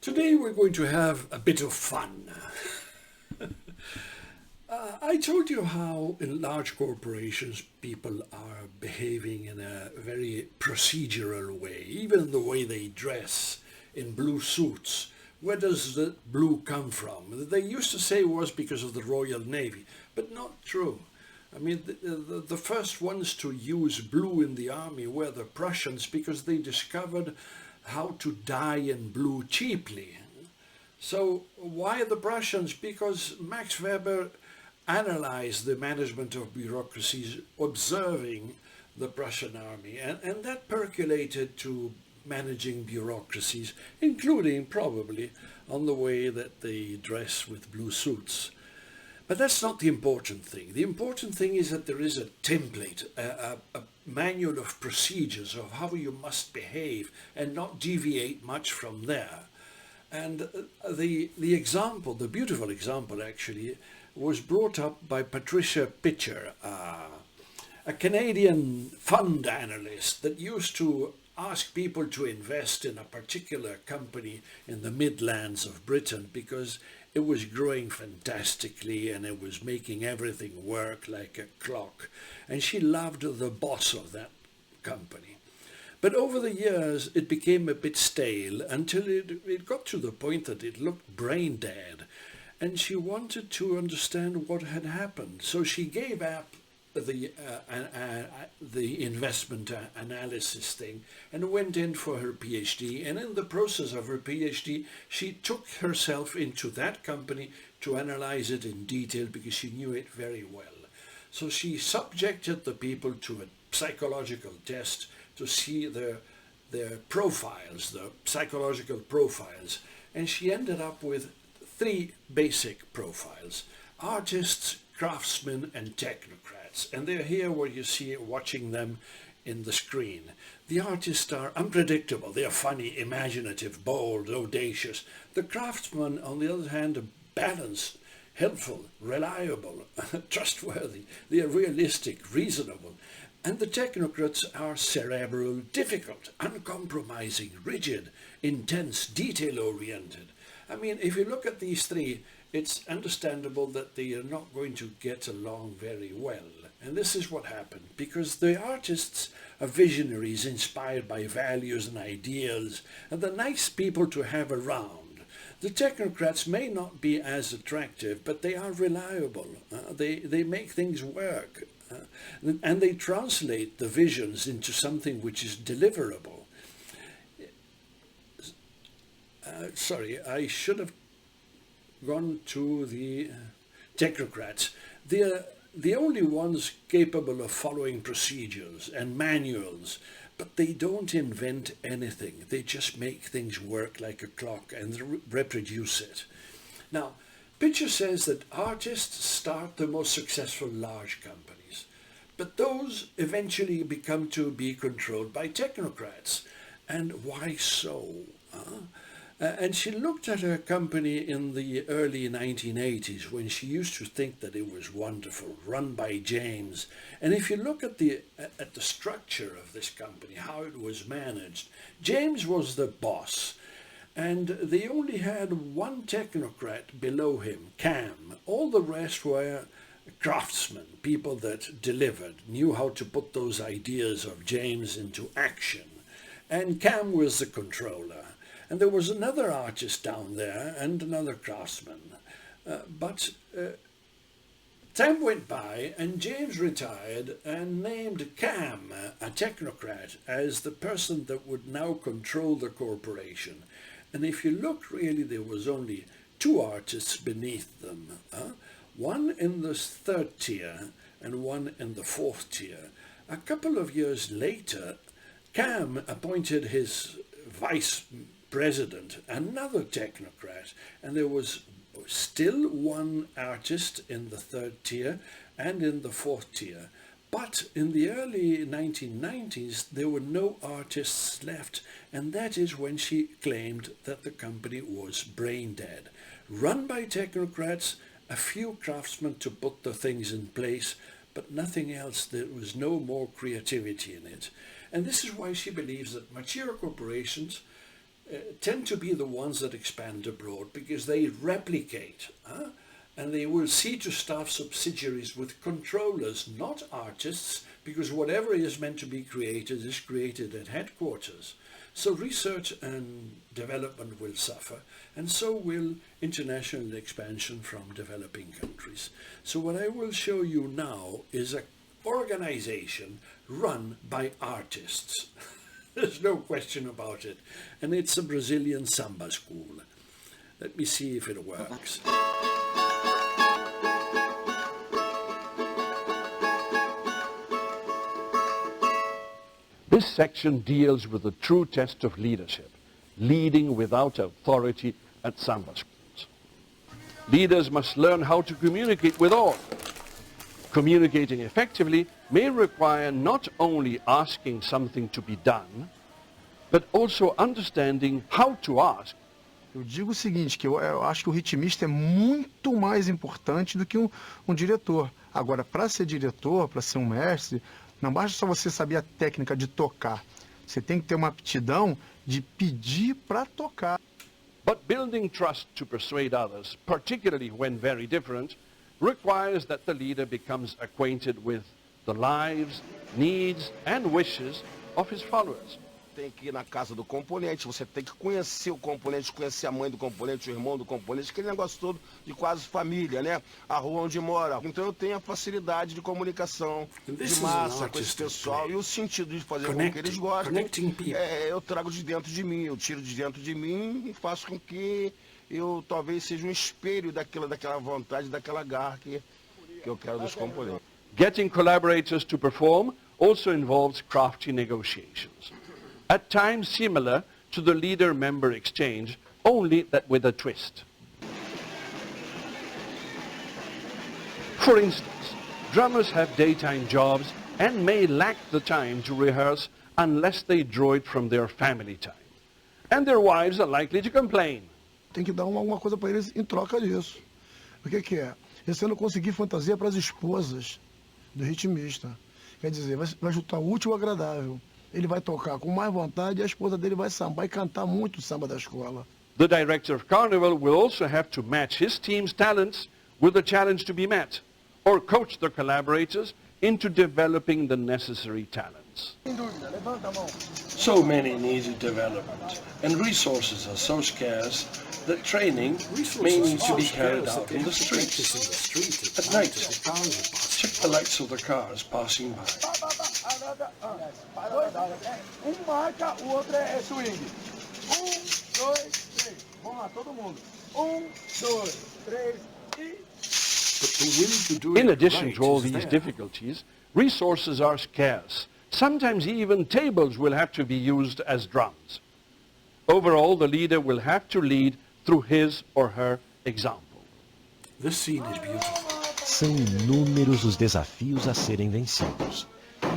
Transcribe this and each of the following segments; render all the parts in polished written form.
Today we're going to have a bit of fun. I told you how in large corporations people are behaving in a very procedural way, even the way they dress in blue suits. Where does the blue come from? They used to say it was because of the Royal Navy, but not true. I mean, the first ones to use blue in the army were the Prussians because they discovered how to dye in blue cheaply. So why the Prussians? Because Max Weber analyzed the management of bureaucracies observing the Prussian army, and that percolated to managing bureaucracies, including probably on the way that they dress with blue suits. But that's not the important thing. The important thing is that there is a template, a manual of procedures of how you must behave and not deviate much from there. And the example, the beautiful example actually, was brought up by Patricia Pitcher, a Canadian fund analyst that used to ask people to invest in a particular company in the Midlands of Britain because it was growing fantastically and it was making everything work like a clock. And she loved the boss of that company. But over the years, it became a bit stale until it got to the point that it looked brain dead. And she wanted to understand what had happened. So she gave up the investment analysis thing and went in for her PhD. And in the process of her PhD, she took herself into that company to analyze it in detail because she knew it very well. So she subjected the people to a psychological test to see their profiles, the psychological profiles. And she ended up with three basic profiles: artists, craftsmen, and technocrats. And they're here where you see watching them in the screen. The artists are unpredictable. They're funny, imaginative, bold, audacious. The craftsmen, on the other hand, are balanced, helpful, reliable, trustworthy. They are realistic, reasonable. And the technocrats are cerebral, difficult, uncompromising, rigid, intense, detail-oriented. I mean, if you look at these three, it's understandable that they are not going to get along very well. And this is what happened, because the artists are visionaries inspired by values and ideals, and they're nice people to have around. The technocrats may not be as attractive, but they are reliable. They make things work. And they translate the visions into something which is deliverable. Sorry, I should have gone to the technocrats. They're the only ones capable of following procedures and manuals, but they don't invent anything. They just make things work like a clock and reproduce it. Now, Pitcher says that artists start the most successful large companies, but those eventually become to be controlled by technocrats. And why so? And she looked at her company in the early 1980s when she used to think that it was wonderful, run by James. And if you look at the structure of this company, how it was managed, James was the boss. And they only had one technocrat below him, Cam. All the rest were craftsmen, people that delivered, knew how to put those ideas of James into action. And Cam was the controller. And there was another artist down there and another craftsman. But time went by and James retired and named Cam, a technocrat, as the person that would now control the corporation. And if you look, really, there was only two artists beneath them. One in the third tier and one in the fourth tier. A couple of years later, Cam appointed his vice president, another technocrat, and there was still one artist in the third tier and in the fourth tier. But in the early 1990s, there were no artists left, and that is when she claimed that the company was brain dead. Run by technocrats, a few craftsmen to put the things in place, but nothing else. There was no more creativity in it. And this is why she believes that mature corporations tend to be the ones that expand abroad because they replicate. And they will see to staff subsidiaries with controllers, not artists, because whatever is meant to be created is created at headquarters. So research and development will suffer, and so will international expansion from developing countries. So what I will show you now is an organization run by artists. There's no question about it. And it's a Brazilian samba school. Let me see if it works. This section deals with the true test of leadership, leading without authority at samba schools. Leaders must learn how to communicate with all. Communicating effectively may require not only asking something to be done, but also understanding how to ask. Eu digo o seguinte, que eu acho que o ritmista é muito mais importante do que um diretor. Agora, para ser diretor, para ser um mestre, não basta só você saber a técnica de tocar. Você tem que ter uma aptidão de pedir para tocar. But building trust to persuade others, particularly when very different, requires that the leader becomes acquainted with the lives, needs and wishes of his followers. Tem que ir na casa do componente, você tem que conhecer o componente, conhecer a mãe do componente, o irmão do componente, aquele negócio todo de quase família, né? A rua onde mora. Então eu tenho a facilidade de comunicação de massa com esse pessoal e o sentido de fazer com que eles gostem. Eu trago de dentro de mim, eu tiro de dentro de mim e faço com que eu talvez seja um espelho daquela vontade, daquela garra que eu quero dos componentes. Getting collaborators to perform also involves crafty negotiations. At times similar to the leader-member exchange, only that with a twist. For instance, drummers have daytime jobs and may lack the time to rehearse unless they draw it from their family time. And their wives are likely to complain. Tem que dar alguma coisa para eles em troca disso. O que é? Esse ano eu consegui fantasia para as esposas do ritmista. Quer dizer, vai juntar o útil ao agradável. Ele vai tocar com mais vontade e a esposa dele vai sambar e cantar muito o samba da escola. The director of Carnival will also have to match his team's talents with the challenge to be met, or coach the collaborators into developing the necessary talents. So many needed development, and resources are so scarce that training may need to be carried out in the streets. At night, check the lights of the cars passing by. Marca, o outro é swing. 2, 3. Vamos lá, todo mundo. 2, 3 e... In addition to all these difficulties, resources are scarce. Sometimes even tables will have to be used as drums. Overall, the leader will have to lead through his or her example. This scene is beautiful. São inúmeros os desafios a serem vencidos.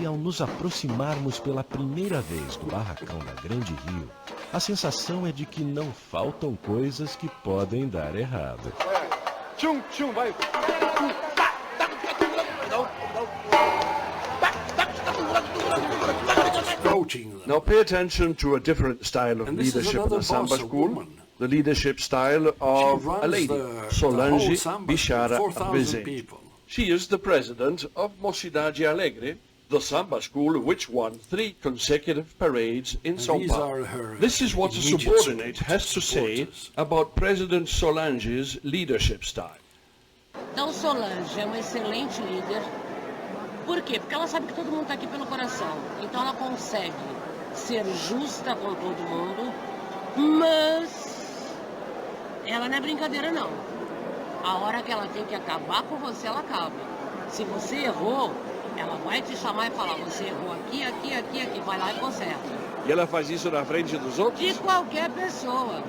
E ao nos aproximarmos pela primeira vez do barracão da Grande Rio, a sensação é de que não faltam coisas que podem dar errado. Vai! Now pay attention to a different style of leadership in the samba school, the leadership style of a lady, Solange Bichara Rezende. She is the president of Mocidade Alegre, the samba school which won 3 consecutive parades in São Paulo. This is what a subordinate has to say about President Solange's leadership style. Então Solange é uma excelente líder. Por quê? Porque ela sabe que todo mundo está aqui pelo coração. Então ela consegue ser justa com todo mundo, mas ela não é brincadeira não. A hora que ela tem que acabar com você, ela acaba. Se você errou, ela vai te chamar e falar, você errou aqui, aqui, aqui, aqui, vai lá e conserta. E ela faz isso na frente dos outros? De qualquer pessoa.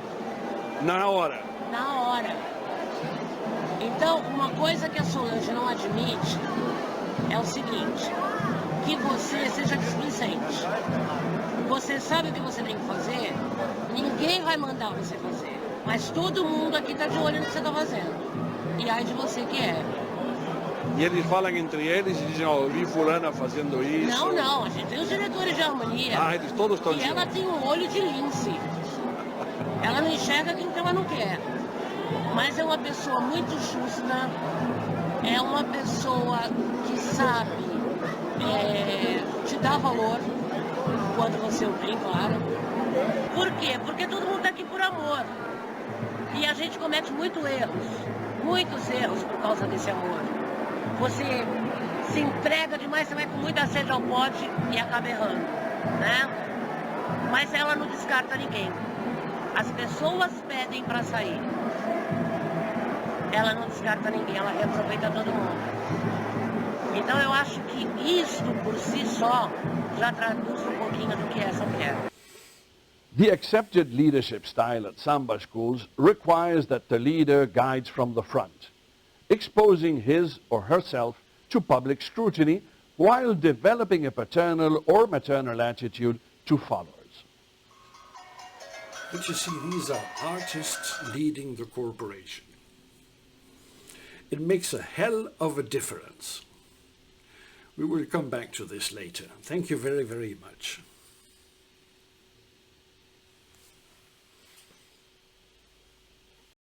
Na hora? Na hora. Então, uma coisa que a Solange não admite é o seguinte, que você seja displicente. Você sabe o que você tem que fazer, ninguém vai mandar você fazer, mas todo mundo aqui está de olho no que você está fazendo. E aí de você que é. E eles falam entre eles e dizem, eu vi fulana fazendo isso. Não, a gente tem os diretores de harmonia. Eles todos estão E ela tem um olho de lince. Ela não enxerga quem ela não quer. Mas é uma pessoa muito justa, é uma pessoa que sabe te dar valor quando você o tem, claro. Por quê? Porque todo mundo está aqui por amor. E a gente comete muitos erros por causa desse amor. Você se entrega demais, você vai com muita sede ao pote e acaba errando, né? Mas ela não descarta ninguém. As pessoas pedem para sair. Ela não descarta ninguém, ela reaproveita todo mundo. Então eu acho que isto por si só já traduz um pouquinho do que é essa mulher. The accepted leadership style at Samba schools requires that the leader guides from the front, exposing his or herself to public scrutiny while developing a paternal or maternal attitude to followers. But you see, these are artists leading the corporation. It makes a hell of a difference. We will come back to this later. Thank you very, very much.